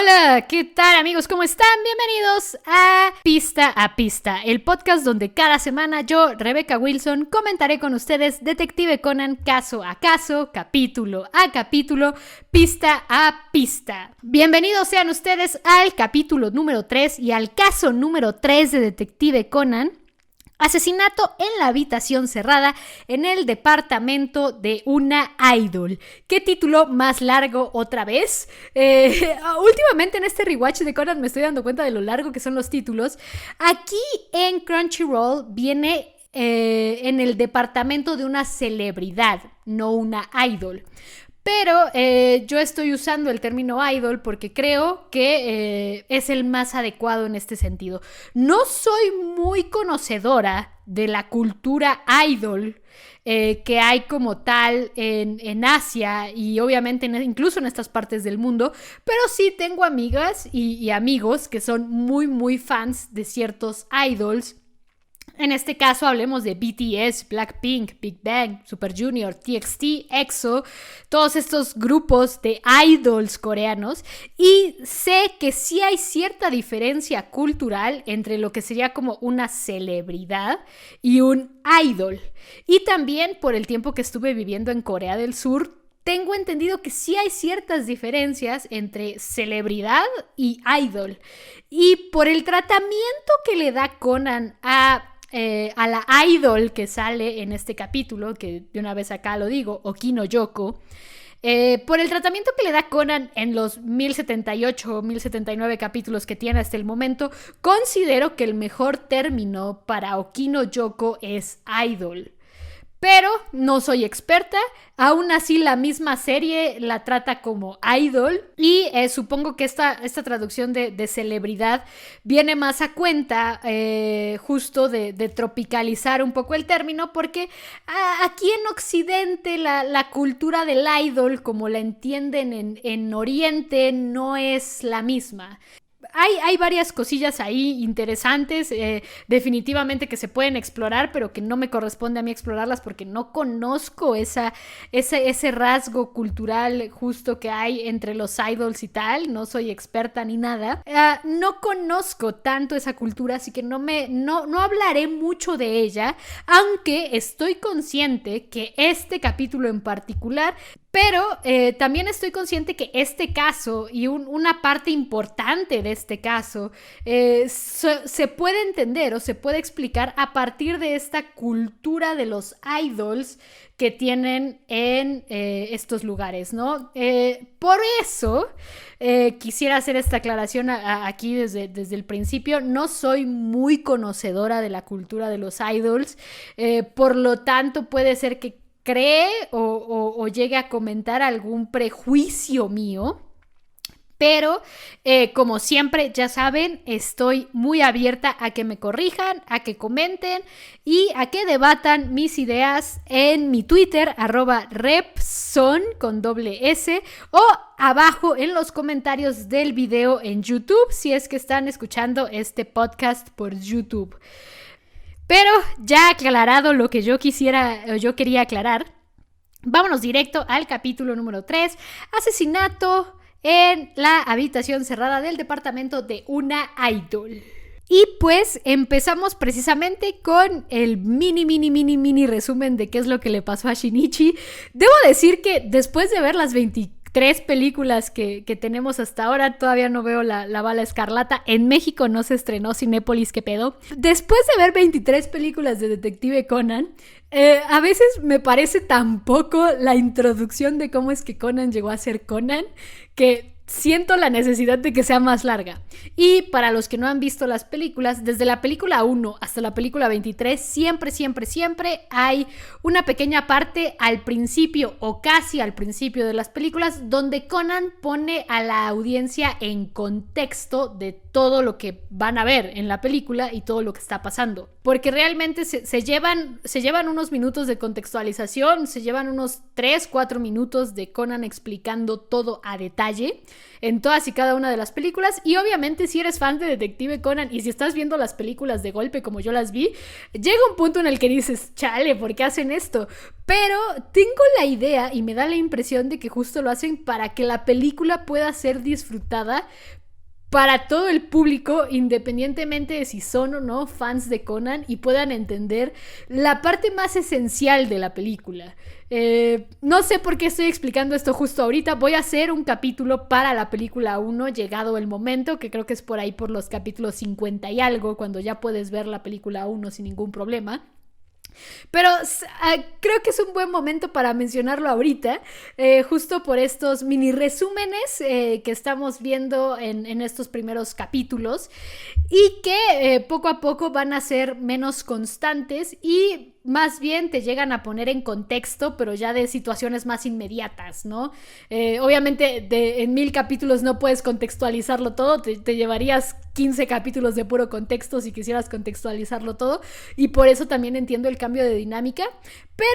Hola, ¿qué tal amigos? ¿Cómo están? Bienvenidos a Pista, el podcast donde cada semana yo, Rebecca Wilson, comentaré con ustedes Detective Conan caso a caso, capítulo a capítulo, pista a pista. Bienvenidos sean ustedes al capítulo número 3 y al caso número 3 de Detective Conan. Asesinato en la habitación cerrada en el departamento de una idol. ¿Qué título más largo otra vez? Últimamente en este rewatch de Conan me estoy dando cuenta de lo largo que son los títulos. Aquí en Crunchyroll viene en el departamento de una celebridad, no una idol. Pero yo estoy usando el término idol porque creo que es el más adecuado en este sentido. No soy muy conocedora de la cultura idol que hay como tal en Asia y obviamente incluso en estas partes del mundo, pero sí tengo amigas y amigos que son muy fans de ciertos idols. En este caso hablemos de BTS, Blackpink, Big Bang, Super Junior, TXT, EXO, todos estos grupos de idols coreanos, y sé que sí hay cierta diferencia cultural entre lo que sería como una celebridad y un idol. Y también por el tiempo que estuve viviendo en Corea del Sur, tengo entendido que sí hay ciertas diferencias entre celebridad y idol. Y por el tratamiento que le da Conan a la idol que sale en este capítulo, que de una vez acá lo digo, Oki no Yoko, por el tratamiento que le da Conan en los 1078 o 1079 capítulos que tiene hasta el momento, considero que el mejor término para Oki no Yoko es idol. Pero no soy experta, aún así la misma serie la trata como idol y supongo que esta traducción de celebridad viene más a cuenta justo de tropicalizar un poco el término, porque aquí en Occidente la cultura del idol como la entienden en Oriente no es la misma. Hay varias cosillas ahí interesantes, definitivamente que se pueden explorar, pero que no me corresponde a mí explorarlas porque no conozco ese rasgo cultural justo que hay entre los idols y tal. No soy experta ni nada. No conozco tanto esa cultura, así que no hablaré mucho de ella, aunque estoy consciente que este capítulo en particular... Pero también estoy consciente que este caso y una parte importante de este caso se puede entender o se puede explicar a partir de esta cultura de los idols que tienen en estos lugares, ¿no? Por eso quisiera hacer esta aclaración aquí desde el principio. No soy muy conocedora de la cultura de los idols, por lo tanto puede ser que cree o llegue a comentar algún prejuicio mío, pero como siempre ya saben, estoy muy abierta a que me corrijan, a que comenten y a que debatan mis ideas en mi Twitter @repson con @S o abajo en los comentarios del video en YouTube si es que están escuchando este podcast por YouTube. Pero ya aclarado lo que yo quería aclarar, vámonos directo al capítulo número 3, asesinato en la habitación cerrada del departamento de una idol. Y pues empezamos precisamente con el mini resumen de qué es lo que le pasó a Shinichi. Debo decir que después de ver las 23 películas que tenemos hasta ahora, todavía no veo la bala escarlata. En México no se estrenó Cinépolis, ¿qué pedo? Después de ver 23 películas de Detective Conan, a veces me parece tan poco la introducción de cómo es que Conan llegó a ser Conan, que siento la necesidad de que sea más larga. Y para los que no han visto las películas, desde la película 1 hasta la película 23, siempre hay una pequeña parte al principio o casi al principio de las películas donde Conan pone a la audiencia en contexto de todo lo que van a ver en la película y todo lo que está pasando. Porque realmente se llevan unos minutos de contextualización, se llevan unos 3-4 minutos de Conan explicando todo a detalle. en todas y cada una de las películas. Y obviamente si eres fan de Detective Conan y si estás viendo las películas de golpe como yo las vi, llega un punto en el que dices, chale, ¿por qué hacen esto? Pero tengo la idea y me da la impresión de que justo lo hacen para que la película pueda ser disfrutada para todo el público, independientemente de si son o no fans de Conan, y puedan entender la parte más esencial de la película. No sé por qué estoy explicando esto justo ahorita. Voy a hacer un capítulo para la película 1, llegado el momento, que creo que es por ahí por los capítulos 50 y algo, cuando ya puedes ver la película 1 sin ningún problema. Pero creo que es un buen momento para mencionarlo ahorita, justo por estos mini resúmenes que estamos viendo en estos primeros capítulos y que poco a poco van a ser menos constantes y más bien te llegan a poner en contexto, pero ya de situaciones más inmediatas, ¿no? Obviamente en 1000 capítulos no puedes contextualizarlo todo, te llevarías 15 capítulos de puro contexto si quisieras contextualizarlo todo, y por eso también entiendo el cambio de dinámica, pero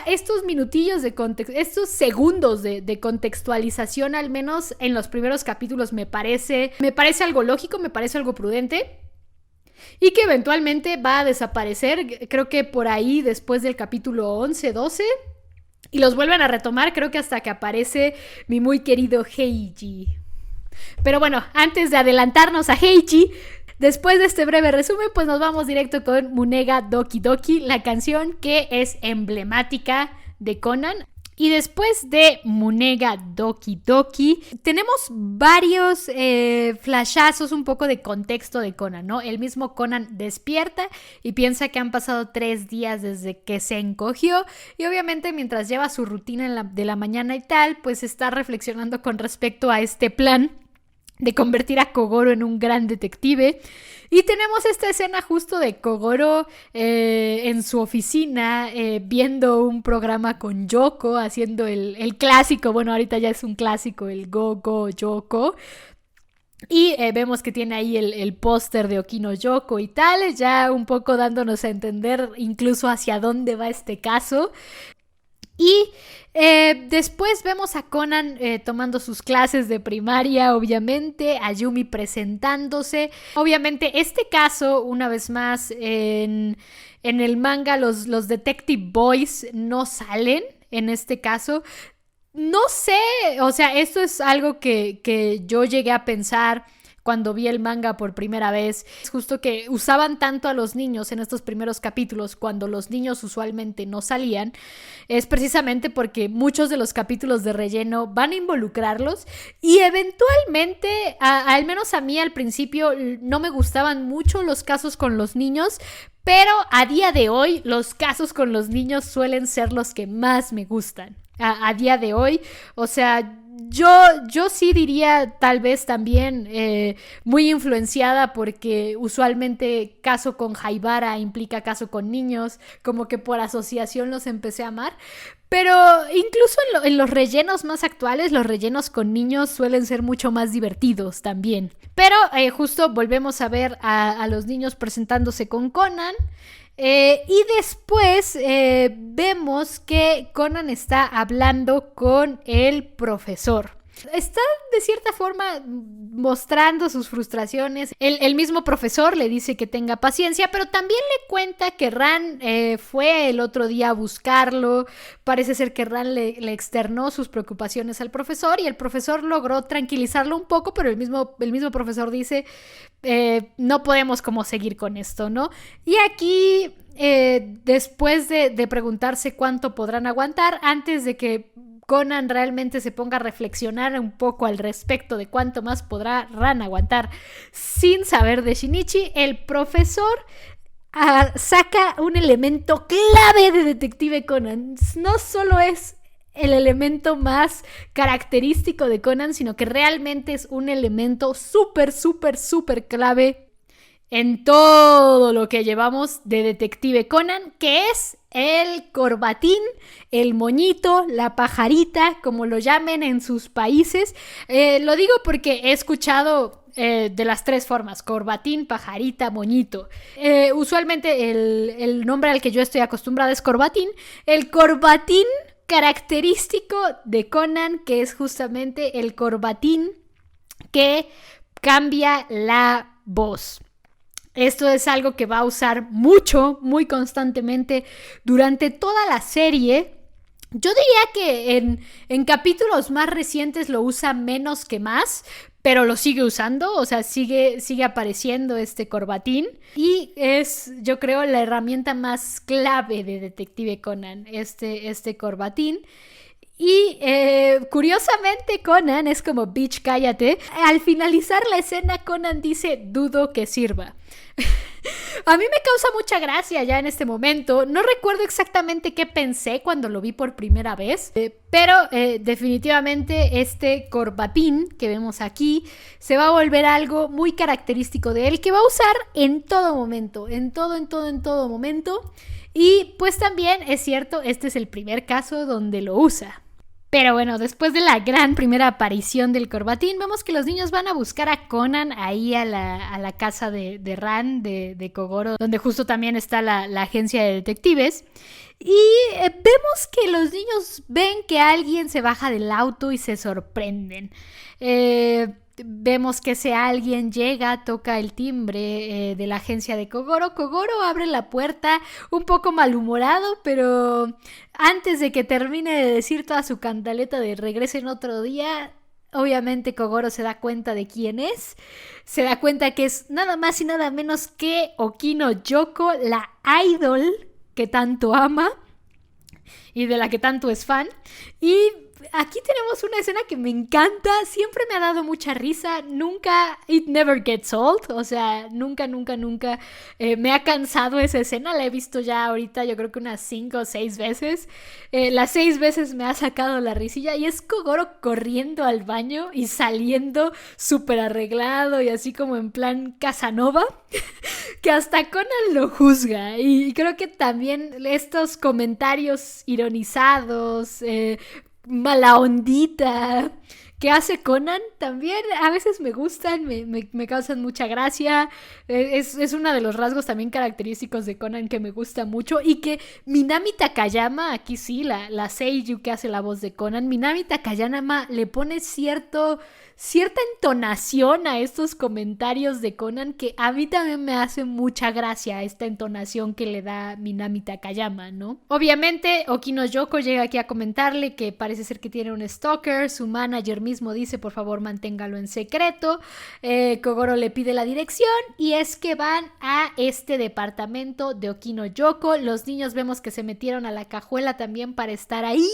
estos minutillos de contexto, estos segundos de contextualización, al menos en los primeros capítulos, me parece algo lógico, me parece algo prudente. Y que eventualmente va a desaparecer, creo que por ahí después del capítulo 11, 12, y los vuelven a retomar, creo que hasta que aparece mi muy querido Heiji. Pero bueno, antes de adelantarnos a Heiji, después de este breve resumen, pues nos vamos directo con Munega Doki Doki, la canción que es emblemática de Conan. Y después de Munega Doki Doki, tenemos varios flashazos, un poco de contexto de Conan, ¿no? El mismo Conan despierta y piensa que han pasado 3 días desde que se encogió. Y obviamente mientras lleva su rutina de la mañana y tal, pues está reflexionando con respecto a este plan de convertir a Kogoro en un gran detective. Y tenemos esta escena justo de Kogoro en su oficina viendo un programa con Yoko, haciendo el clásico, bueno, ahorita ya es un clásico, el Go Go Yoko. Y vemos que tiene ahí el póster de Okino Yoko y tal, ya un poco dándonos a entender incluso hacia dónde va este caso. Y después vemos a Conan tomando sus clases de primaria, obviamente, a Yumi presentándose. Obviamente, este caso, una vez más, en el manga los Detective Boys no salen en este caso. No sé, o sea, esto es algo que yo llegué a pensar cuando vi el manga por primera vez. Es justo que usaban tanto a los niños en estos primeros capítulos cuando los niños usualmente no salían. Es precisamente porque muchos de los capítulos de relleno van a involucrarlos y eventualmente, al menos a mí al principio, no me gustaban mucho los casos con los niños, pero a día de hoy los casos con los niños suelen ser los que más me gustan. A día de hoy, o sea, yo sí diría tal vez también muy influenciada porque usualmente caso con Haibara implica caso con niños, como que por asociación los empecé a amar. Pero incluso en los rellenos más actuales, los rellenos con niños suelen ser mucho más divertidos también. Pero justo volvemos a ver a los niños presentándose con Conan. Y después vemos que Conan está hablando con el profesor. Está de cierta forma mostrando sus frustraciones. El mismo profesor le dice que tenga paciencia, pero también le cuenta que Ran fue el otro día a buscarlo. Parece ser que Ran le externó sus preocupaciones al profesor y el profesor logró tranquilizarlo un poco, pero el mismo profesor dice no podemos como seguir con esto, ¿no? Y aquí después de preguntarse cuánto podrán aguantar, antes de que Conan realmente se ponga a reflexionar un poco al respecto de cuánto más podrá Ran aguantar sin saber de Shinichi, el profesor saca un elemento clave de Detective Conan. No solo es el elemento más característico de Conan, sino que realmente es un elemento súper clave en todo lo que llevamos de Detective Conan, que es el corbatín, el moñito, la pajarita, como lo llamen en sus países. Lo digo porque he escuchado de las 3 formas: corbatín, pajarita, moñito. Usualmente el nombre al que yo estoy acostumbrada es corbatín. El corbatín característico de Conan, que es justamente el corbatín que cambia la voz. Esto es algo que va a usar mucho, muy constantemente durante toda la serie. Yo diría que en capítulos más recientes lo usa menos que más, pero lo sigue usando, o sea, sigue apareciendo este corbatín. Y es, yo creo, la herramienta más clave de Detective Conan, este corbatín. Y curiosamente Conan es como, bitch, cállate. Al finalizar la escena, Conan dice, dudo que sirva. A mí me causa mucha gracia ya en este momento. No recuerdo exactamente qué pensé cuando lo vi por primera vez, pero definitivamente este corbatín que vemos aquí se va a volver algo muy característico de él, que va a usar en todo momento, en todo momento. Y pues también es cierto, este es el primer caso donde lo usa. Pero bueno, después de la gran primera aparición del corbatín, vemos que los niños van a buscar a Conan ahí a la casa de Ran, de Kogoro, donde justo también está la agencia de detectives. Y vemos que los niños ven que alguien se baja del auto y se sorprenden. Vemos que ese alguien llega, toca el timbre de la agencia de Kogoro. Kogoro abre la puerta un poco malhumorado, pero antes de que termine de decir toda su cantaleta de regresen otro día, obviamente Kogoro se da cuenta de quién es. Se da cuenta que es nada más y nada menos que Okino Yoko, la idol que tanto ama y de la que tanto es fan. Y aquí tenemos una escena que me encanta, siempre me ha dado mucha risa, it never gets old, o sea, nunca me ha cansado esa escena, la he visto ya ahorita yo creo que unas 5 o 6 veces, las 6 veces me ha sacado la risilla y es Kogoro corriendo al baño y saliendo súper arreglado y así como en plan Casanova, que hasta Conan lo juzga y creo que también estos comentarios ironizados, mala ondita que hace Conan también a veces me gustan, me causan mucha gracia. Es uno de los rasgos también característicos de Conan que me gusta mucho y que Minami Takayama, aquí sí, la seiyuu que hace la voz de Conan, Minami Takayama le pone cierta entonación a estos comentarios de Conan que a mí también me hace mucha gracia esta entonación que le da Minami Takayama, ¿no? Obviamente Okino Yoko llega aquí a comentarle que parece ser que tiene un stalker, su manager mismo dice por favor manténgalo en secreto, Kogoro le pide la dirección y es que van a este departamento de Okino Yoko, los niños vemos que se metieron a la cajuela también para estar ahí.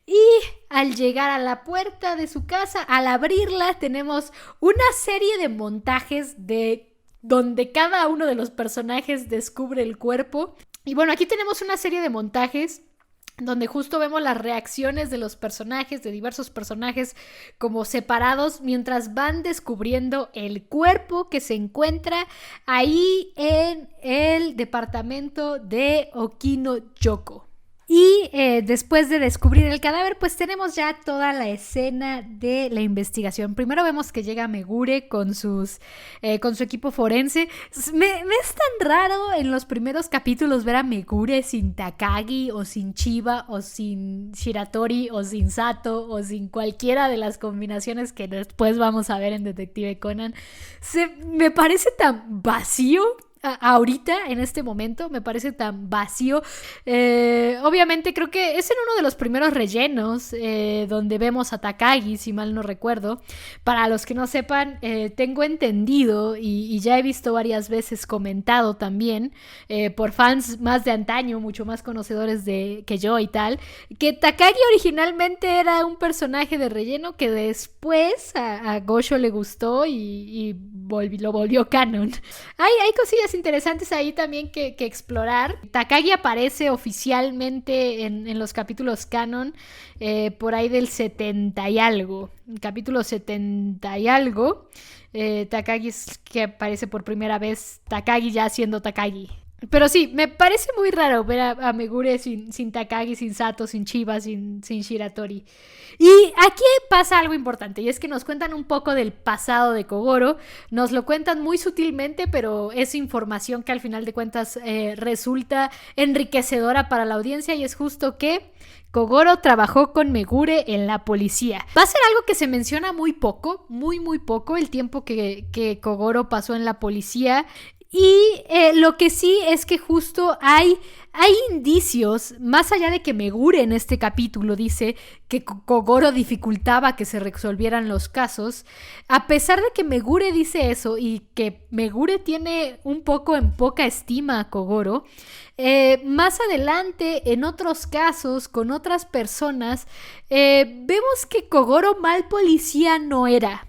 Y al llegar a la puerta de su casa, al abrirla, tenemos una serie de montajes de donde cada uno de los personajes descubre el cuerpo. Y bueno, aquí tenemos una serie de montajes donde justo vemos las reacciones de los personajes, de diversos personajes como separados, mientras van descubriendo el cuerpo que se encuentra ahí en el departamento de Okino Yoko. Y después de descubrir el cadáver, pues tenemos ya toda la escena de la investigación. Primero vemos que llega Megure con su equipo forense. Me es tan raro en los primeros capítulos ver a Megure sin Takagi o sin Chiba o sin Shiratori o sin Sato o sin cualquiera de las combinaciones que después vamos a ver en Detective Conan. Me parece tan vacío. Ahorita, en este momento, me parece tan vacío. Obviamente creo que es en uno de los primeros rellenos donde vemos a Takagi, si mal no recuerdo. Para los que no sepan, tengo entendido y ya he visto varias veces comentado también por fans más de antaño, mucho más conocedores que yo y tal, que Takagi originalmente era un personaje de relleno que después a Gosho le gustó y lo volvió canon. Hay cosillas interesantes ahí también que explorar. Takagi aparece oficialmente en los capítulos canon por ahí del 70 y algo. Capítulo 70 y algo. Takagi es que aparece por primera vez, Takagi ya siendo Takagi. Pero sí, me parece muy raro ver a Megure sin Takagi, sin Sato, sin Chiba, sin Shiratori. Y aquí pasa algo importante, y es que nos cuentan un poco del pasado de Kogoro. Nos lo cuentan muy sutilmente, pero es información que al final de cuentas resulta enriquecedora para la audiencia, y es justo que Kogoro trabajó con Megure en la policía. Va a ser algo que se menciona muy poco, muy poco, el tiempo que Kogoro pasó en la policía. Y lo que sí es que justo hay indicios, más allá de que Megure en este capítulo dice que Kogoro dificultaba que se resolvieran los casos. A pesar de que Megure dice eso y que Megure tiene un poco en poca estima a Kogoro, más adelante en otros casos con otras personas vemos que Kogoro mal policía no era.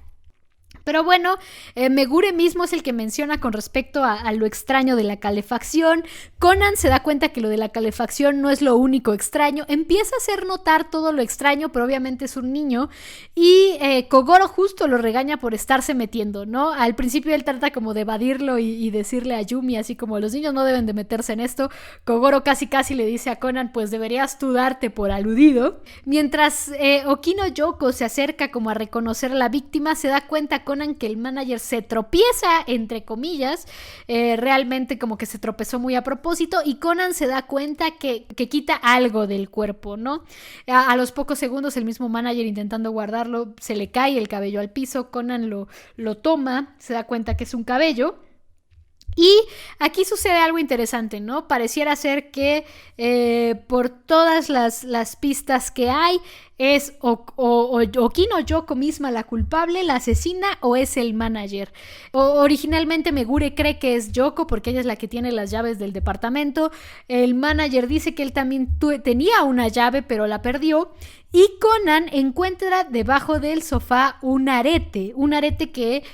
Pero bueno, Megure mismo es el que menciona con respecto a lo extraño de la calefacción. Conan se da cuenta que lo de la calefacción no es lo único extraño. Empieza a hacer notar todo lo extraño, pero obviamente es un niño. Y Kogoro justo lo regaña por estarse metiendo, ¿no? Al principio él trata como de evadirlo y decirle a Yumi así como los niños no deben de meterse en esto. Kogoro casi le dice a Conan, pues deberías tú darte por aludido. Mientras Okino Yoko se acerca como a reconocer a la víctima, se da cuenta Conan que el manager se tropieza, entre comillas, realmente como que se tropezó muy a propósito, y Conan se da cuenta que quita algo del cuerpo, ¿no? A los pocos segundos el mismo manager intentando guardarlo, se le cae el cabello al piso, Conan lo toma, se da cuenta que es un cabello. Y aquí sucede algo interesante, ¿no? Pareciera ser que por todas las pistas que hay es Okino Yoko misma la culpable, la asesina, o es el manager. Originalmente Megure cree que es Yoko porque ella es la que tiene las llaves del departamento. El manager dice que él también tenía una llave pero la perdió. Y Conan encuentra debajo del sofá un arete que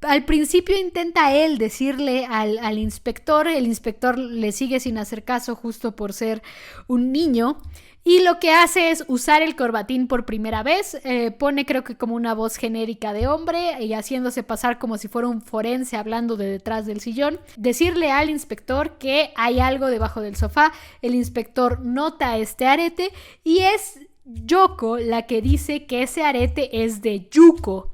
al principio intenta él decirle al inspector. El inspector le sigue sin hacer caso justo por ser un niño. Y lo que hace es usar el corbatín por primera vez. Pone creo que como una voz genérica de hombre y haciéndose pasar como si fuera un forense hablando de detrás del sillón. Decirle al inspector que hay algo debajo del sofá. El inspector nota este arete y es Yoko la que dice que ese arete es de Yuko.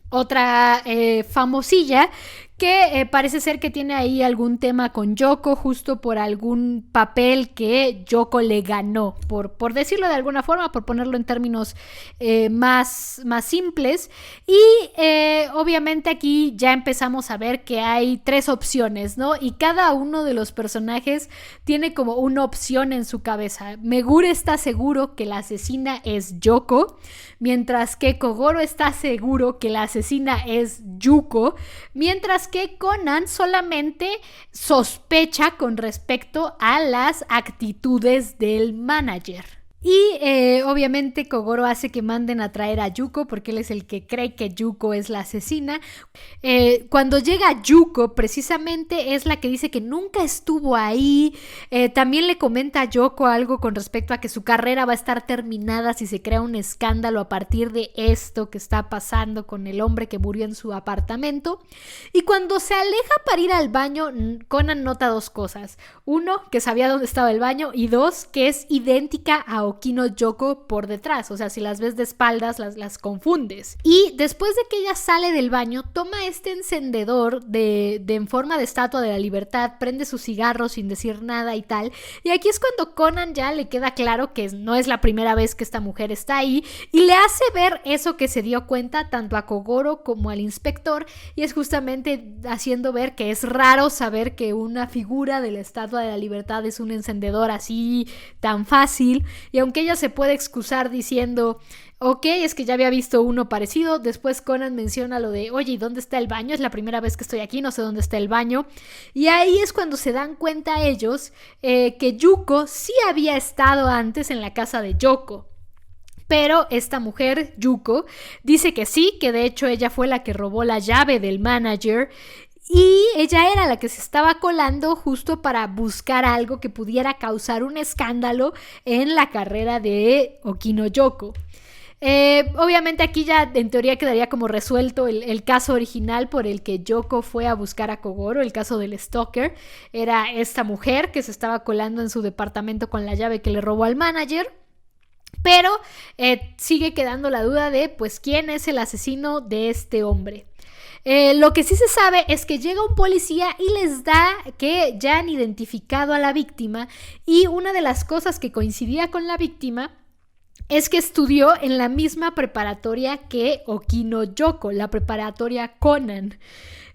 Otra famosilla que parece ser que tiene ahí algún tema con Yoko, justo por algún papel que Yoko le ganó, por decirlo de alguna forma, por ponerlo en términos más simples. Y obviamente aquí ya empezamos a ver que hay 3 opciones, ¿no? Y cada uno de los personajes tiene como una opción en su cabeza. Megure está seguro que la asesina es Yoko, mientras que Kogoro está seguro que la asesina es Yuko, mientras que Conan solamente sospecha con respecto a las actitudes del manager. Y obviamente Kogoro hace que manden a traer a Yuko porque él es el que cree que Yuko es la asesina. Cuando llega Yuko, precisamente es la que dice que nunca estuvo ahí. También le comenta a Yoko algo con respecto a que su carrera va a estar terminada si se crea un escándalo a partir de esto que está pasando con el hombre que murió en su apartamento. Y cuando se aleja para ir al baño, Conan nota 2 cosas. 1, que sabía dónde estaba el baño, y 2, que es idéntica a Okino Yoko por detrás. O sea, si las ves de espaldas las confundes. Y después de que ella sale del baño, toma este encendedor en forma de estatua de la libertad, prende su cigarro sin decir nada y tal. Y aquí es cuando Conan ya le queda claro que no es la primera vez que esta mujer está ahí, y le hace ver eso que se dio cuenta tanto a Kogoro como al inspector, y es justamente haciendo ver que es raro saber que una figura de la estatua de la libertad es un encendedor así tan fácil. Y aunque ella se puede excusar diciendo, ok, es que ya había visto uno parecido, después Conan menciona lo de, oye, ¿y dónde está el baño? Es la primera vez que estoy aquí, no sé dónde está el baño. Y ahí es cuando se dan cuenta ellos que Yuko sí había estado antes en la casa de Yoko. Pero esta mujer, Yuko, dice que sí, que de hecho ella fue la que robó la llave del manager. Y ella era la que se estaba colando justo para buscar algo que pudiera causar un escándalo en la carrera de Okino Yoko. Obviamente aquí ya en teoría quedaría como resuelto el caso original por el que Yoko fue a buscar a Kogoro, el caso del stalker. Era esta mujer que se estaba colando en su departamento con la llave que le robó al manager. Pero sigue quedando la duda de pues quién es el asesino de este hombre. Lo que sí se sabe es que llega un policía y les da que ya han identificado a la víctima, y una de las cosas que coincidía con la víctima es que estudió en la misma preparatoria que Okino Yoko, la preparatoria Conan.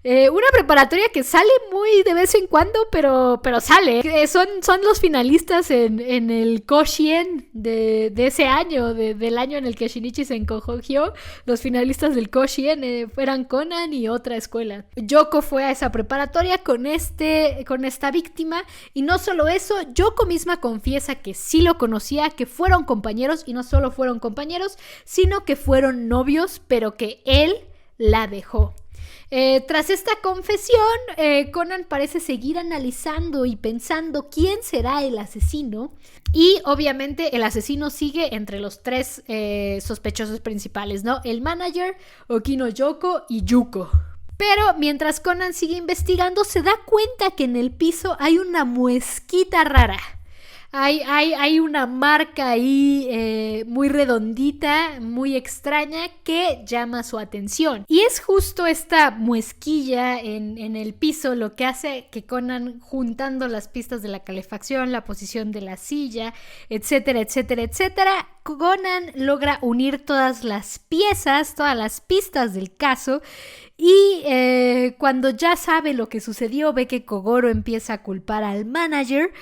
Una preparatoria que sale muy de vez en cuando, pero sale. Son los finalistas en el Koshien de ese año, del año en el que Shinichi se encogió. Los finalistas del Koshien eran Conan y otra escuela. Yoko fue a esa preparatoria con esta víctima, y no solo eso, Yoko misma confiesa que sí lo conocía, que fueron compañeros, y no solo fueron compañeros, sino que fueron novios, pero que él la dejó. Tras esta confesión, Conan parece seguir analizando y pensando quién será el asesino, y obviamente el asesino sigue entre los tres sospechosos principales, ¿no? El manager, Okino Yoko y Yuko. Pero mientras Conan sigue investigando, se da cuenta que en el piso hay una muesquita rara. Hay una marca ahí muy redondita, muy extraña, que llama su atención. Y es justo esta muesquilla en el piso lo que hace que Conan, juntando las pistas de la calefacción, la posición de la silla, etcétera, etcétera, etcétera, Conan logra unir todas las piezas, todas las pistas del caso. Y cuando ya sabe lo que sucedió, ve que Kogoro empieza a culpar al manager.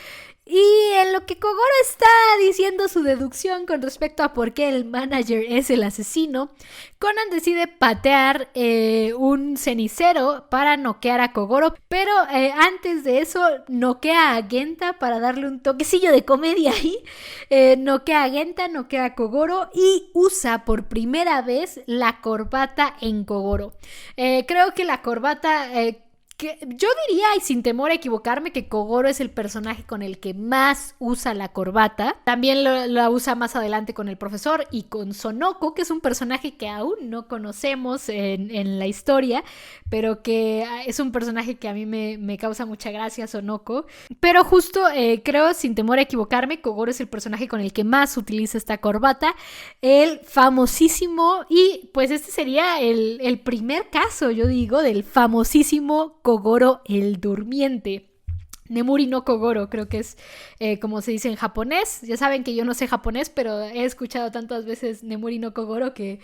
Y en lo que Kogoro está diciendo su deducción con respecto a por qué el manager es el asesino, Conan decide patear un cenicero para noquear a Kogoro, pero antes de eso noquea a Genta para darle un toquecillo de comedia ahí. Noquea a Genta, noquea a Kogoro y usa por primera vez la corbata en Kogoro. Creo que la corbata... que yo diría, y sin temor a equivocarme, que Kogoro es el personaje con el que más usa la corbata. También la usa más adelante con el profesor y con Sonoko, que es un personaje que aún no conocemos en la historia, pero que es un personaje que a mí me causa mucha gracia, Sonoko. Pero justo creo, sin temor a equivocarme, Kogoro es el personaje con el que más utiliza esta corbata, el famosísimo, y pues este sería el primer caso, yo digo, del famosísimo Kogoro el Durmiente. Nemuri no Kogoro, creo que es como se dice en japonés. Ya saben que yo no sé japonés, pero he escuchado tantas veces Nemuri no Kogoro que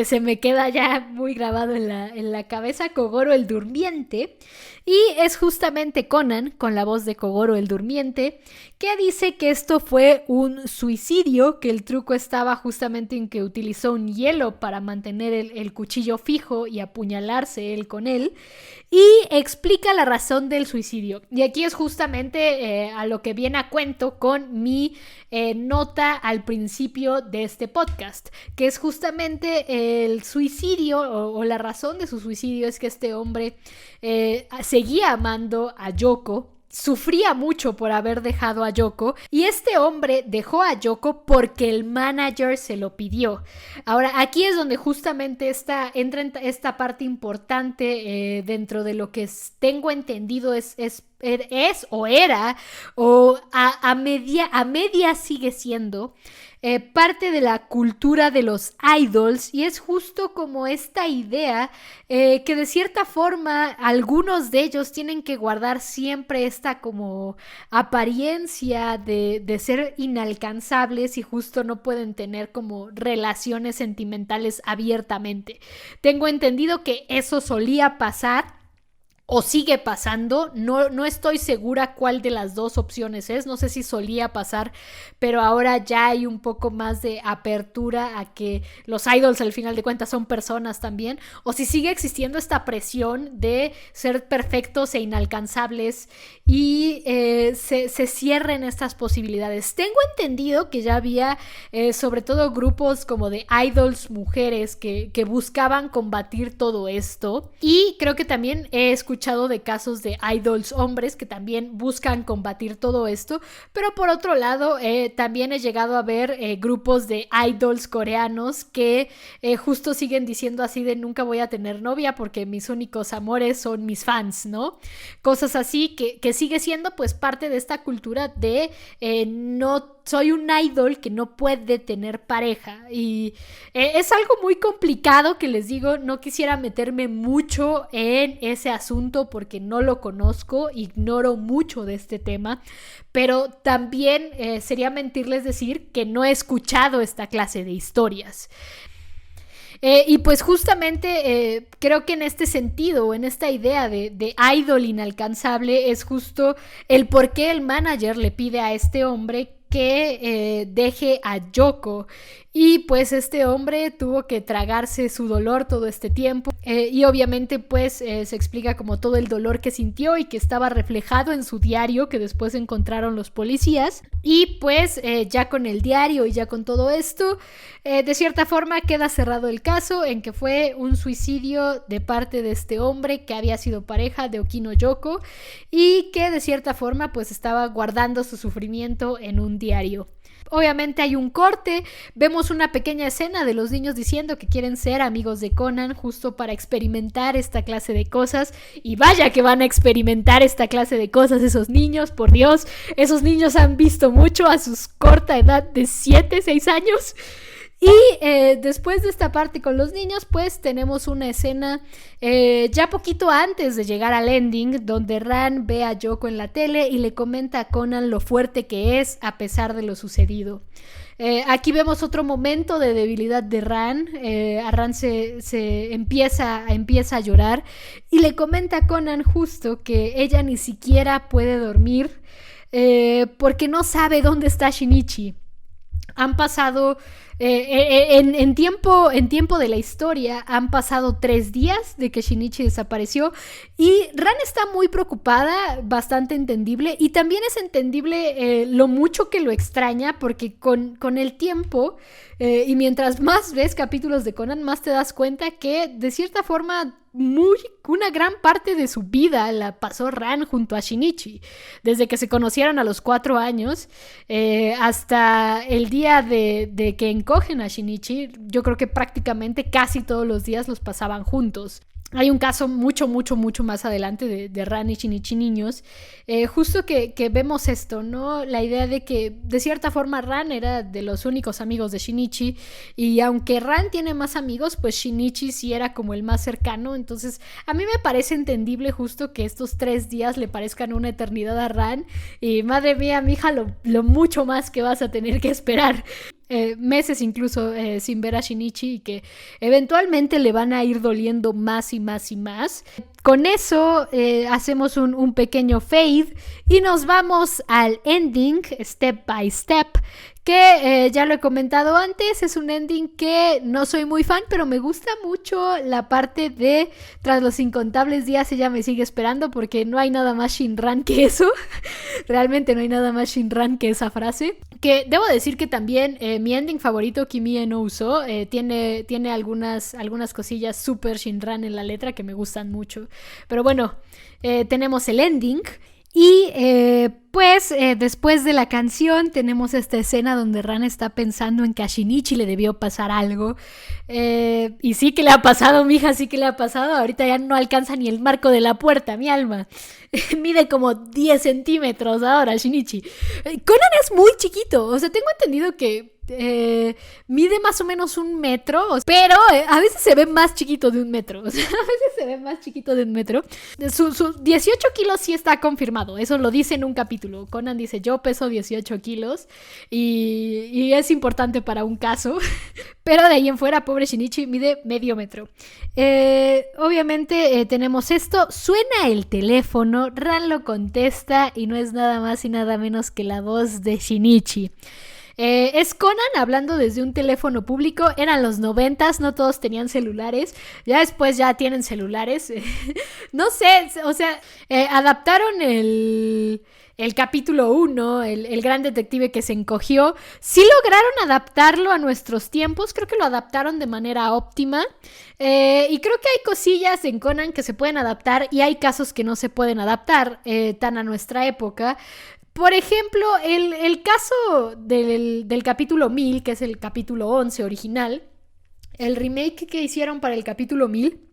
se me queda ya muy grabado en la cabeza. Kogoro el Durmiente. Y es justamente Conan, con la voz de Kogoro el Durmiente, que dice que esto fue un suicidio, que el truco estaba justamente en que utilizó un hielo para mantener el cuchillo fijo y apuñalarse él con él, y explica la razón del suicidio. Y aquí es justamente a lo que viene a cuento con mi nota al principio de este podcast, que es justamente el suicidio o la razón de su suicidio es que este hombre seguía amando a Yoko. Sufría mucho por haber dejado a Yoko, y este hombre dejó a Yoko porque el manager se lo pidió. Ahora, aquí es donde justamente entra esta parte importante dentro de lo que tengo entendido es o era, o a media sigue siendo parte de la cultura de los idols, y es justo como esta idea que de cierta forma algunos de ellos tienen que guardar siempre esta como apariencia de ser inalcanzables, y justo no pueden tener como relaciones sentimentales abiertamente. Tengo entendido que eso solía pasar o sigue pasando, no estoy segura cuál de las dos opciones es, no sé si solía pasar, pero ahora ya hay un poco más de apertura a que los idols al final de cuentas son personas también, o si sigue existiendo esta presión de ser perfectos e inalcanzables y se cierren estas posibilidades. Tengo entendido que ya había sobre todo grupos como de idols mujeres que buscaban combatir todo esto, y creo que también he escuchado escuchado de casos de idols hombres que también buscan combatir todo esto, pero por otro lado también he llegado a ver grupos de idols coreanos que justo siguen diciendo así de nunca voy a tener novia porque mis únicos amores son mis fans, ¿no? Cosas así que sigue siendo pues parte de esta cultura de no soy un idol que no puede tener pareja y es algo muy complicado que les digo, no quisiera meterme mucho en ese asunto porque no lo conozco, ignoro mucho de este tema, pero también sería mentirles decir que no he escuchado esta clase de historias. Y pues justamente creo que en este sentido, en esta idea de idol inalcanzable, es justo el por qué el manager le pide a este hombre que deje a Yoko. Y pues este hombre tuvo que tragarse su dolor todo este tiempo y obviamente pues se explica como todo el dolor que sintió y que estaba reflejado en su diario que después encontraron los policías. Y pues ya con el diario y ya con todo esto de cierta forma queda cerrado el caso en que fue un suicidio de parte de este hombre que había sido pareja de Okino Yoko y que de cierta forma pues estaba guardando su sufrimiento en un diario. Obviamente hay un corte, vemos una pequeña escena de los niños diciendo que quieren ser amigos de Conan justo para experimentar esta clase de cosas y vaya que van a experimentar esta clase de cosas esos niños, por Dios, esos niños han visto mucho a su corta edad de 7, 6 años. Y después de esta parte con los niños, pues tenemos una escena ya poquito antes de llegar al ending, donde Ran ve a Yoko en la tele y le comenta a Conan lo fuerte que es a pesar de lo sucedido. Aquí vemos otro momento de debilidad de Ran. A Ran se empieza a llorar y le comenta a Conan justo que ella ni siquiera puede dormir porque no sabe dónde está Shinichi. Han pasado en tiempo de la historia han pasado 3 días de que Shinichi desapareció y Ran está muy preocupada, bastante entendible, y también es entendible lo mucho que lo extraña porque con el tiempo y mientras más ves capítulos de Conan más te das cuenta que de cierta forma una gran parte de su vida la pasó Ran junto a Shinichi, desde que se conocieron a los 4 años hasta el día de que encogen a Shinichi. Yo creo que prácticamente casi todos los días los pasaban juntos. Hay un caso mucho más adelante de Ran y Shinichi niños, justo que vemos esto, ¿no? La idea de que de cierta forma Ran era de los únicos amigos de Shinichi y aunque Ran tiene más amigos, pues Shinichi sí era como el más cercano. Entonces a mí me parece entendible justo que estos 3 días le parezcan una eternidad a Ran y madre mía, mija, lo mucho más que vas a tener que esperar. Meses incluso sin ver a Shinichi y que eventualmente le van a ir doliendo más y más y más. Con eso hacemos un pequeño fade y nos vamos al ending Step by Step, que ya lo he comentado antes, es un ending que no soy muy fan, pero me gusta mucho la parte de tras los incontables días ella me sigue esperando, porque no hay nada más Shinran que eso. Realmente no hay nada más Shinran que esa frase, que debo decir que también mi ending favorito, Kimi no Uso, tiene algunas cosillas super Shinran en la letra que me gustan mucho. Pero bueno, tenemos el ending. Y pues después de la canción tenemos esta escena donde Ran está pensando en que a Shinichi le debió pasar algo. Y sí que le ha pasado, mija, sí que le ha pasado. Ahorita ya no alcanza ni el marco de la puerta, mi alma. Mide como 10 centímetros ahora Shinichi. Conan es muy chiquito, o sea, tengo entendido que mide más o menos 1 metro, pero a veces se ve más chiquito de 1 metro. O sea, a veces se ve más chiquito de 1 metro. Sus 18 kilos sí está confirmado, eso lo dice en un capítulo. Conan dice, yo peso 18 kilos y es importante para un caso. Pero de ahí en fuera, pobre Shinichi mide medio metro. Obviamente tenemos esto, suena el teléfono, Ran lo contesta y no es nada más y nada menos que la voz de Shinichi. Es Conan hablando desde un teléfono público. Eran los 90s, no todos tenían celulares. Ya después ya tienen celulares. No sé, o sea, adaptaron el capítulo 1, el gran detective que se encogió, sí lograron adaptarlo a nuestros tiempos, creo que lo adaptaron de manera óptima, y creo que hay cosillas en Conan que se pueden adaptar y hay casos que no se pueden adaptar tan a nuestra época. Por ejemplo, el caso del capítulo 1000, que es el capítulo 11 original, el remake que hicieron para el capítulo 1000,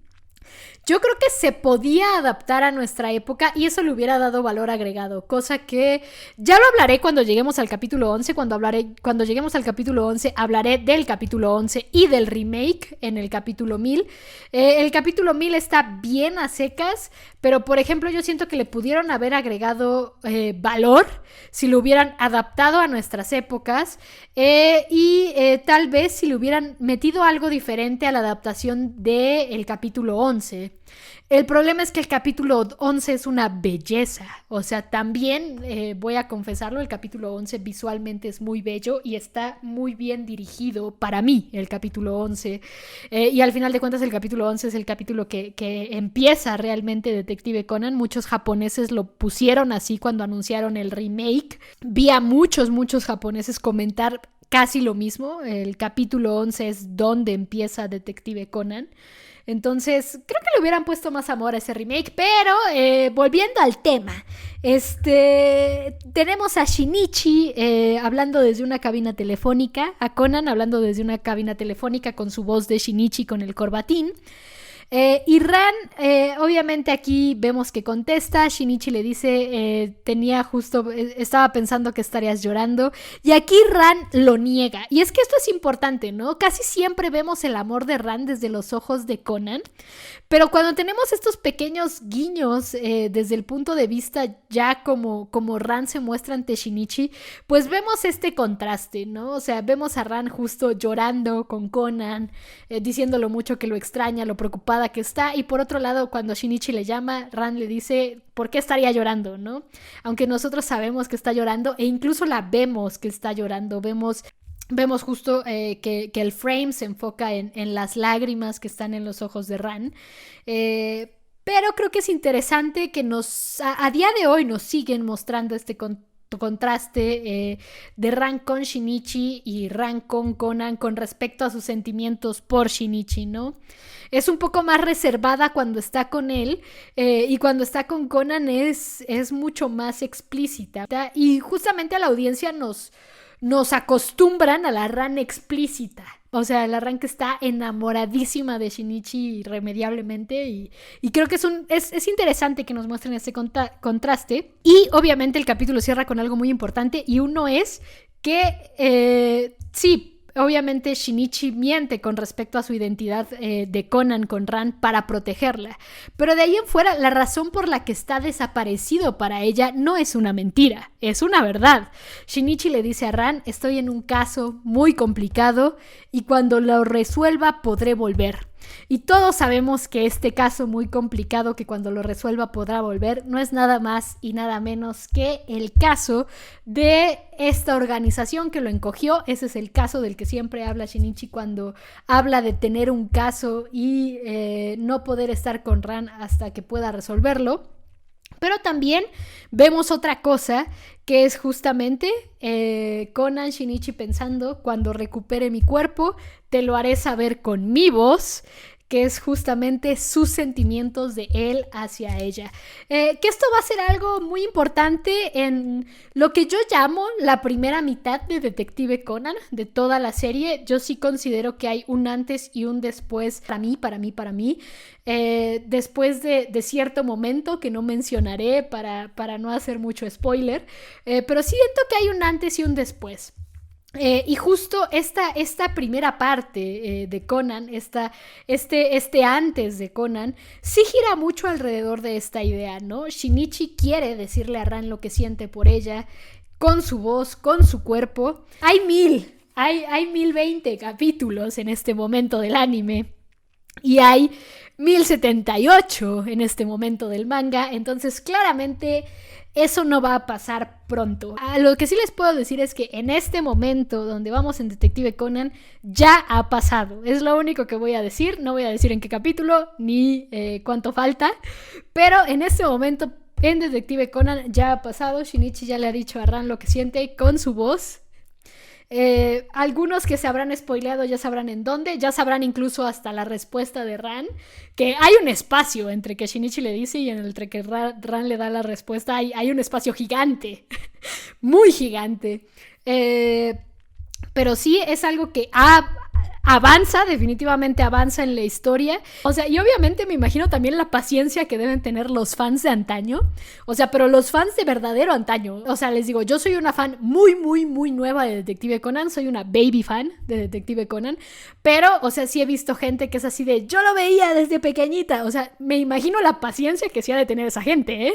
yo creo que se podía adaptar a nuestra época y eso le hubiera dado valor agregado, cosa que ya lo hablaré cuando lleguemos al capítulo 11, cuando lleguemos al capítulo 11 hablaré del capítulo 11 y del remake en el capítulo 1000. El capítulo 1000 está bien a secas, pero por ejemplo yo siento que le pudieron haber agregado valor si lo hubieran adaptado a nuestras épocas y tal vez si le hubieran metido algo diferente a la adaptación del capítulo 11. El problema es que el capítulo 11 es una belleza, o sea, también voy a confesarlo, el capítulo 11 visualmente es muy bello y está muy bien dirigido para mí, el capítulo 11, y al final de cuentas el capítulo 11 es el capítulo que empieza realmente Detective Conan. Muchos japoneses lo pusieron así cuando anunciaron el remake, vi a muchos japoneses comentar casi lo mismo, el capítulo 11 es donde empieza Detective Conan. Entonces, creo que le hubieran puesto más amor a ese remake, pero volviendo al tema, tenemos a Shinichi hablando desde una cabina telefónica, a Conan hablando desde una cabina telefónica con su voz de Shinichi con el corbatín. Y Ran, obviamente aquí vemos que contesta. Shinichi le dice, estaba pensando que estarías llorando. Y aquí Ran lo niega. Y es que esto es importante, ¿no? Casi siempre vemos el amor de Ran desde los ojos de Conan. Pero cuando tenemos estos pequeños guiños desde el punto de vista ya como Ran se muestra ante Shinichi, pues vemos este contraste, ¿no? O sea, vemos a Ran justo llorando con Conan, diciendo lo mucho que lo extraña, lo preocupada que está, y por otro lado, cuando Shinichi le llama, Ran le dice, ¿por qué estaría llorando, no? Aunque nosotros sabemos que está llorando, e incluso la vemos que está llorando, vemos justo que el frame se enfoca en las lágrimas que están en los ojos de Ran, pero creo que es interesante que a día de hoy nos siguen mostrando este contraste de Ran con Shinichi y Ran con Conan con respecto a sus sentimientos por Shinichi, ¿no? Es un poco más reservada cuando está con él y cuando está con Conan es mucho más explícita, y justamente a la audiencia nos acostumbran a la Ran explícita. O sea, la Ran que está enamoradísima de Shinichi irremediablemente, y creo que es interesante que nos muestren ese contraste. Y obviamente el capítulo cierra con algo muy importante, y uno es que sí, obviamente Shinichi miente con respecto a su identidad de Conan con Ran para protegerla, pero de ahí en fuera la razón por la que está desaparecido para ella no es una mentira, es una verdad. Shinichi le dice a Ran, estoy en un caso muy complicado y cuando lo resuelva podré volver. Y todos sabemos que este caso muy complicado, que cuando lo resuelva podrá volver, no es nada más y nada menos que el caso de esta organización que lo encogió. Ese es el caso del que siempre habla Shinichi cuando habla de tener un caso y no poder estar con Ran hasta que pueda resolverlo. Pero también vemos otra cosa, que es justamente Conan Shinichi pensando, cuando recupere mi cuerpo, te lo haré saber con mi voz, que es justamente sus sentimientos de él hacia ella. Que esto va a ser algo muy importante en lo que yo llamo la primera mitad de Detective Conan, de toda la serie. Yo sí considero que hay un antes y un después para mí. Después de cierto momento que no mencionaré para no hacer mucho spoiler, pero siento que hay un antes y un después. Y justo esta primera parte de Conan, este antes de Conan, sí gira mucho alrededor de esta idea, ¿no? Shinichi quiere decirle a Ran lo que siente por ella, con su voz, con su cuerpo. Hay 1020 capítulos en este momento del anime, y hay 1078 en este momento del manga, entonces claramente eso no va a pasar pronto. Lo que sí les puedo decir es que en este momento donde vamos en Detective Conan ya ha pasado. Es lo único que voy a decir. No voy a decir en qué capítulo ni cuánto falta. Pero en este momento en Detective Conan ya ha pasado. Shinichi ya le ha dicho a Ran lo que siente con su voz. Algunos que se habrán spoileado ya sabrán en dónde, ya sabrán incluso hasta la respuesta de Ran, que hay un espacio entre que Shinichi le dice y entre que Ran le da la respuesta, hay un espacio gigante, muy gigante, pero sí es algo que definitivamente avanza en la historia. O sea, y obviamente me imagino también la paciencia que deben tener los fans de antaño. O sea, pero los fans de verdadero antaño. O sea, les digo, yo soy una fan muy, muy, muy nueva de Detective Conan. Soy una baby fan de Detective Conan. Pero, o sea, sí he visto gente que es así de, yo lo veía desde pequeñita. O sea, me imagino la paciencia que sí ha de tener esa gente, ¿eh?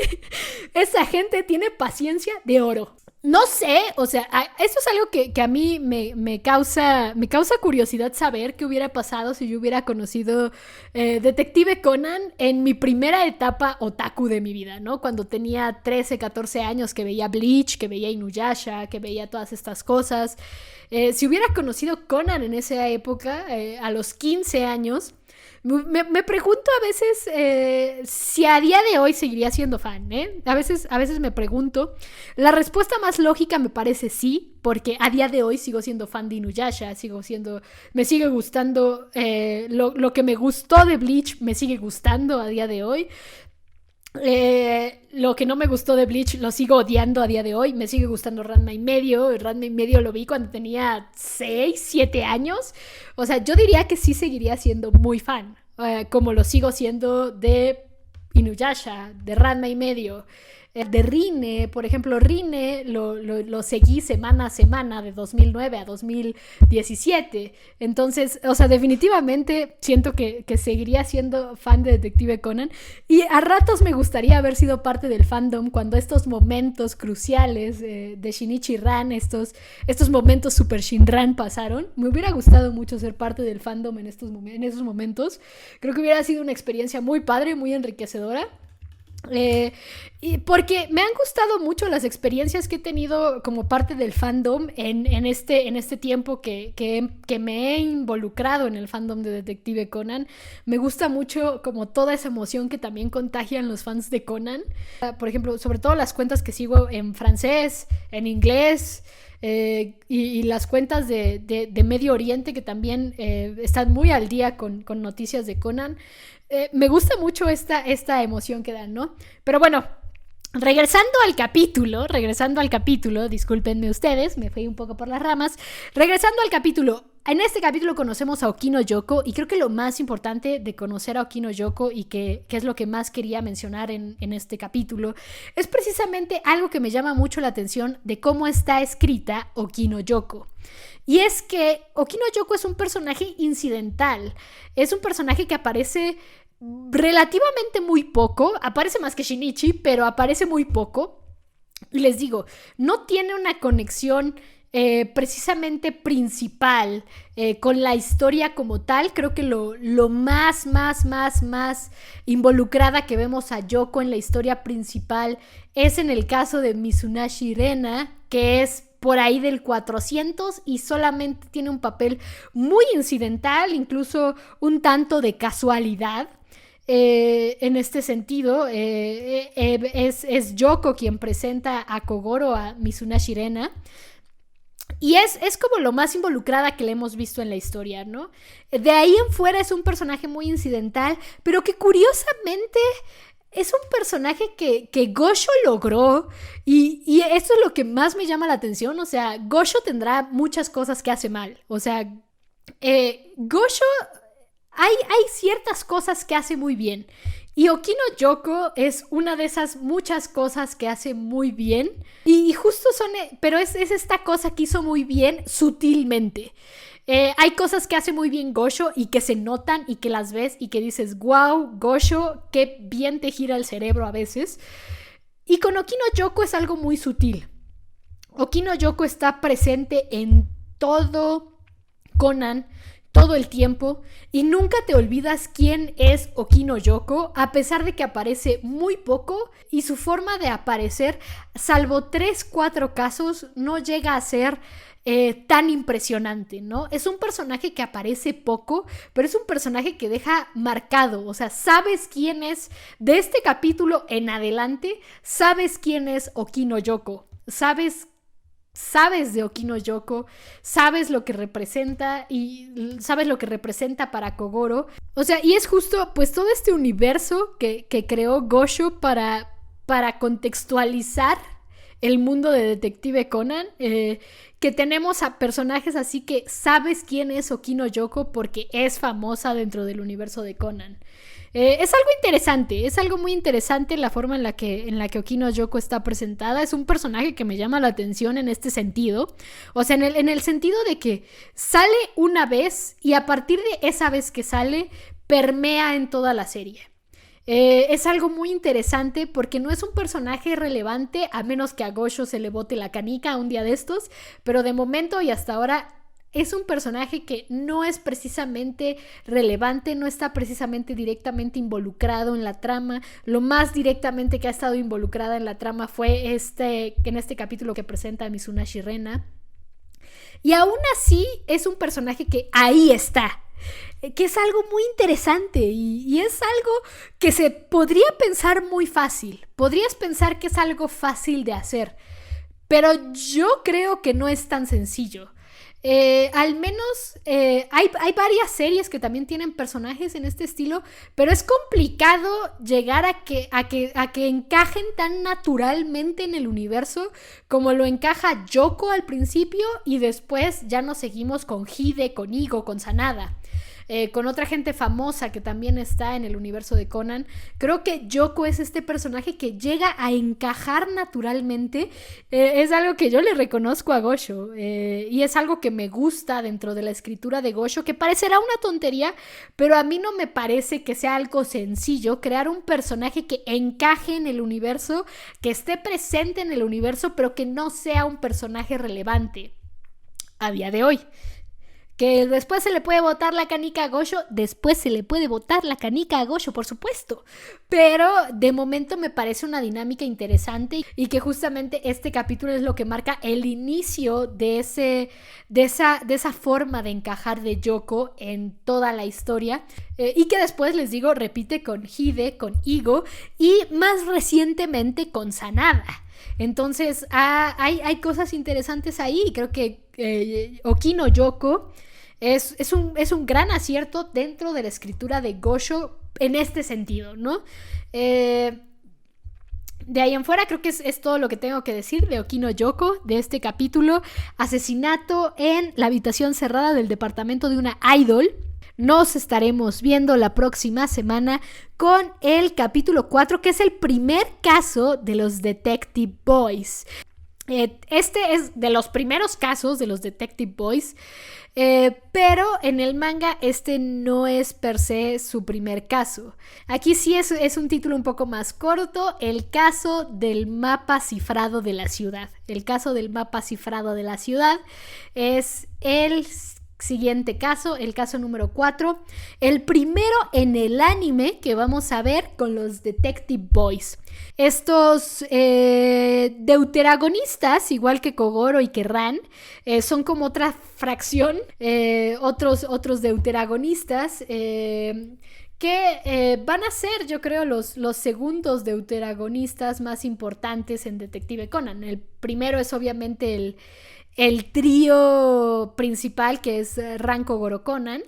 Esa gente tiene paciencia de oro. No sé, o sea, esto es algo que a mí me causa curiosidad saber qué hubiera pasado si yo hubiera conocido Detective Conan en mi primera etapa otaku de mi vida, ¿no? Cuando tenía 13, 14 años, que veía Bleach, que veía Inuyasha, que veía todas estas cosas. Si hubiera conocido Conan en esa época, a los 15 años... Me pregunto a veces si a día de hoy seguiría siendo fan, ¿eh? A veces me pregunto. La respuesta más lógica me parece sí, porque a día de hoy sigo siendo fan de Inuyasha, me sigue gustando lo que me gustó de Bleach, me sigue gustando a día de hoy. Lo que no me gustó de Bleach lo sigo odiando a día de hoy. Me sigue gustando Ranma y medio. Ranma y medio lo vi cuando tenía 6, 7 años. O sea, yo diría que sí seguiría siendo muy fan, como lo sigo siendo de Inuyasha, de Ranma y medio, de Rine. Por ejemplo, Rine lo seguí semana a semana de 2009 a 2017. Entonces, o sea, definitivamente siento que seguiría siendo fan de Detective Conan. Y a ratos me gustaría haber sido parte del fandom cuando estos momentos cruciales de Shinichi Ran, estos momentos super Shinran pasaron. Me hubiera gustado mucho ser parte del fandom en esos momentos. Creo que hubiera sido una experiencia muy padre, muy enriquecedora. Y porque me han gustado mucho las experiencias que he tenido como parte del fandom en este tiempo que me he involucrado en el fandom de Detective Conan. Me gusta mucho como toda esa emoción que también contagian los fans de Conan. Por ejemplo, sobre todo las cuentas que sigo en francés, en inglés, y las cuentas de Medio Oriente que también están muy al día con noticias de Conan. Me gusta mucho esta emoción que dan, ¿no? Pero bueno, regresando al capítulo, discúlpenme ustedes, me fui un poco por las ramas. Regresando al capítulo, en este capítulo conocemos a Okino Yoko, y creo que lo más importante de conocer a Okino Yoko, y que es lo que más quería mencionar en este capítulo, es precisamente algo que me llama mucho la atención de cómo está escrita Okino Yoko. Y es que Okino Yoko es un personaje incidental, es un personaje que aparece relativamente muy poco, aparece más que Shinichi, pero aparece muy poco. Y les digo, no tiene una conexión precisamente principal con la historia como tal. Creo que lo más involucrada que vemos a Yoko en la historia principal es en el caso de Misunashi Rena, que es por ahí del 400 y solamente tiene un papel muy incidental, incluso un tanto de casualidad. En este sentido, es Yoko quien presenta a Kogoro a Misunashi Rena. Y es como lo más involucrada que le hemos visto en la historia, ¿no? De ahí en fuera es un personaje muy incidental, pero que curiosamente es un personaje que Gosho logró, y esto es lo que más me llama la atención. O sea, Gosho tendrá muchas cosas que hace mal. O sea, Gosho hay ciertas cosas que hace muy bien, y Okino Yoko es una de esas muchas cosas que hace muy bien, y justo pero es esta cosa que hizo muy bien sutilmente. Hay cosas que hace muy bien Gosho y que se notan y que las ves y que dices, wow, Gosho, qué bien te gira el cerebro a veces. Y con Okino Yoko es algo muy sutil. Okino Yoko está presente en todo Conan, todo el tiempo, y nunca te olvidas quién es Okino Yoko, a pesar de que aparece muy poco, y su forma de aparecer, salvo 3-4 casos, no llega a ser tan impresionante, ¿no? Es un personaje que aparece poco, pero es un personaje que deja marcado, o sea, sabes quién es, de este capítulo en adelante, sabes quién es Okino Yoko, sabes de Okino Yoko, sabes lo que representa y sabes lo que representa para Kogoro. O sea, y es justo pues todo este universo que creó Gosho para contextualizar el mundo de Detective Conan, que tenemos a personajes así que sabes quién es Okino Yoko porque es famosa dentro del universo de Conan. Es algo interesante, es algo muy interesante la forma en la que Okino Yoko está presentada. Es un personaje que me llama la atención en este sentido. O sea, en el sentido de que sale una vez y a partir de esa vez que sale, permea en toda la serie. Es algo muy interesante porque no es un personaje relevante a menos que a Gosho se le bote la canica un día de estos, pero de momento y hasta ahora es un personaje que no es precisamente relevante, no está precisamente directamente involucrado en la trama. Lo más directamente que ha estado involucrada en la trama fue en este capítulo que presenta a Mizuna Shirena. Y aún así es un personaje que ahí está, que es algo muy interesante y es algo que se podría pensar muy fácil. Podrías pensar que es algo fácil de hacer, pero yo creo que no es tan sencillo. Al menos hay varias series que también tienen personajes en este estilo, pero es complicado llegar a que encajen tan naturalmente en el universo como lo encaja Yoko al principio y después ya nos seguimos con Hide, con Igo, con Sanada. Con otra gente famosa que también está en el universo de Conan. Creo que Yoko es este personaje que llega a encajar naturalmente. Es algo que yo le reconozco a Gosho y es algo que me gusta dentro de la escritura de Gosho, que parecerá una tontería, pero a mí no me parece que sea algo sencillo crear un personaje que encaje en el universo, que esté presente en el universo, pero que no sea un personaje relevante a día de hoy. Que después se le puede botar la canica a Gosho, después se le puede botar la canica a Gosho, por supuesto. Pero de momento me parece una dinámica interesante y que justamente este capítulo es lo que marca el inicio de esa forma de encajar de Yoko en toda la historia. Y que después, les digo, repite con Hide, con Igo y más recientemente con Sanada. Entonces hay cosas interesantes ahí y creo que Okino Yoko es un gran acierto dentro de la escritura de Gosho en este sentido, ¿no? De ahí en fuera creo que es todo lo que tengo que decir de Okino Yoko, de este capítulo. Asesinato en la habitación cerrada del departamento de una idol. Nos estaremos viendo la próxima semana con el capítulo 4, que es el primer caso de los Detective Boys. Este es de los primeros casos de los Detective Boys, pero en el manga este no es per se su primer caso. Aquí sí es un título un poco más corto, el caso del mapa cifrado de la ciudad. El caso del mapa cifrado de la ciudad es el siguiente caso, el caso número 4, el primero en el anime que vamos a ver con los Detective Boys. Estos deuteragonistas, igual que Kogoro y que Ran, son como otra fracción, otros deuteragonistas que van a ser, yo creo, los segundos deuteragonistas más importantes en Detective Conan. El primero es obviamente el trío principal, que es Ran, Kogoro, Conan.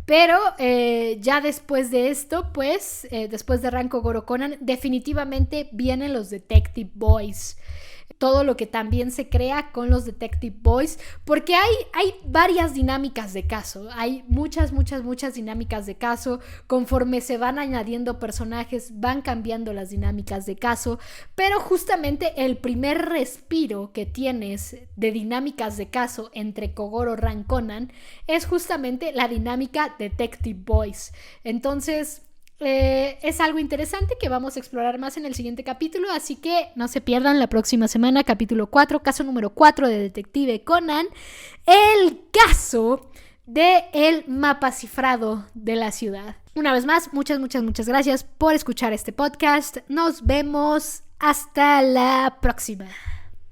Pero ya después de esto, pues, después de Ran, Kogoro, Conan, definitivamente vienen los Detective Boys. Todo lo que también se crea con los Detective Boys, porque hay varias dinámicas de caso, hay muchas dinámicas de caso. Conforme se van añadiendo personajes, van cambiando las dinámicas de caso, pero justamente el primer respiro que tienes de dinámicas de caso entre Kogoro, Ran, Conan es justamente la dinámica Detective Boys. Entonces es algo interesante que vamos a explorar más en el siguiente capítulo, así que no se pierdan la próxima semana, capítulo 4, caso número 4 de Detective Conan, el caso del mapa cifrado de la ciudad. Una vez más, muchas gracias por escuchar este podcast. Nos vemos hasta la próxima.